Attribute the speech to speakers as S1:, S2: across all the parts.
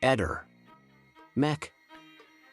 S1: Eder. Mech.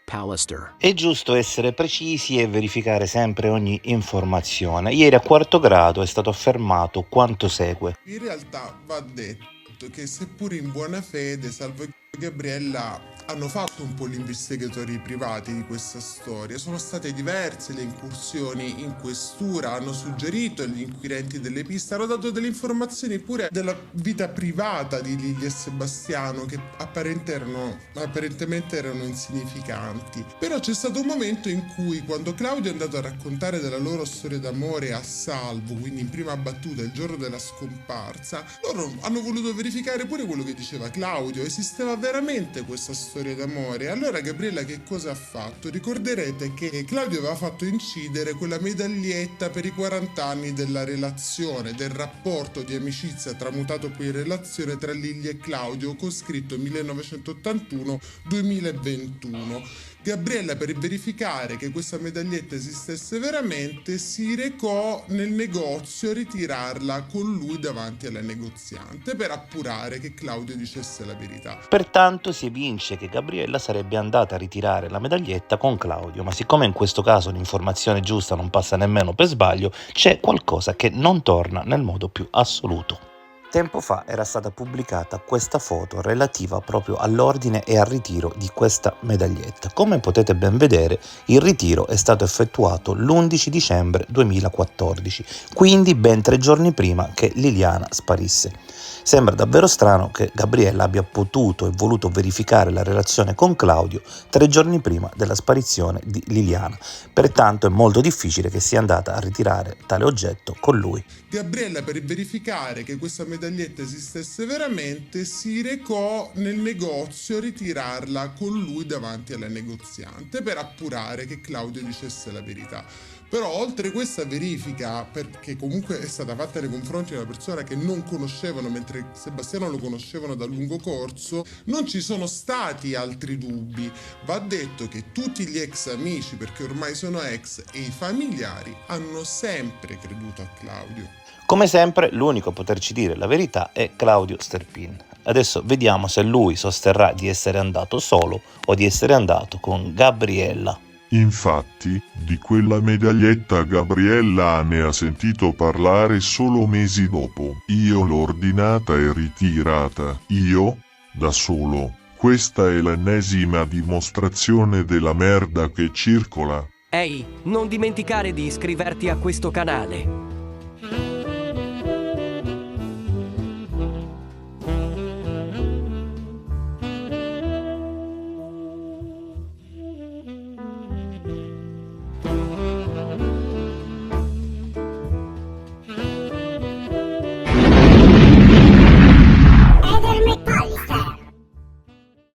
S1: Pallister.
S2: È giusto essere precisi e verificare sempre ogni informazione. Ieri a quarto grado è stato affermato quanto segue.
S3: In realtà va detto che seppur in buona fede Salvo e Gabriella hanno fatto un po' gli investigatori privati di questa storia. Sono state diverse le incursioni in questura, hanno suggerito agli inquirenti delle piste, hanno dato delle informazioni pure della vita privata di Lilia e Sebastiano che apparentemente erano insignificanti. Però c'è stato un momento in cui, quando Claudio è andato a raccontare della loro storia d'amore a Salvo, quindi in prima battuta il giorno della scomparsa, loro hanno voluto verificare pure quello che diceva Claudio. Esisteva veramente questa storia d'amore? Allora Gabriella che cosa ha fatto? Ricorderete che Claudio aveva fatto incidere quella medaglietta per i 40 anni della relazione, del rapporto di amicizia tramutato poi in relazione tra Lilia e Claudio, con scritto 1981-2021. Gabriella, per verificare che questa medaglietta esistesse veramente, si recò nel negozio a ritirarla con lui davanti alla negoziante per appurare che Claudio dicesse la verità.
S2: Pertanto si evince che Gabriella sarebbe andata a ritirare la medaglietta con Claudio, ma siccome in questo caso l'informazione giusta non passa nemmeno per sbaglio, c'è qualcosa che non torna nel modo più assoluto. Tempo fa era stata pubblicata questa foto relativa proprio all'ordine e al ritiro di questa medaglietta. Come potete ben vedere, il ritiro è stato effettuato l'11 dicembre 2014, quindi ben 3 giorni prima che Liliana sparisse. Sembra davvero strano che Gabriella abbia potuto e voluto verificare la relazione con Claudio 3 giorni prima della sparizione di Liliana, pertanto è molto difficile che sia andata a ritirare tale oggetto con lui.
S3: Gabriella, per verificare che questa medaglietta esistesse veramente, si recò nel negozio a ritirarla con lui davanti alla negoziante per appurare che Claudio dicesse la verità. Però oltre questa verifica, perché comunque è stata fatta nei confronti di una persona che non conoscevano, mentre Sebastiano lo conoscevano da lungo corso, non ci sono stati altri dubbi. Va detto che tutti gli ex amici, perché ormai sono ex, e i familiari hanno sempre creduto a Claudio.
S2: Come sempre, l'unico a poterci dire la verità è Claudio Sterpin. Adesso vediamo se lui sosterrà di essere andato solo o di essere andato con Gabriella.
S4: Infatti, di quella medaglietta Gabriella ne ha sentito parlare solo mesi dopo. Io l'ho ordinata e ritirata. Io, da solo. Questa è l'ennesima dimostrazione della merda che circola.
S5: Ehi, non dimenticare di iscriverti a questo canale.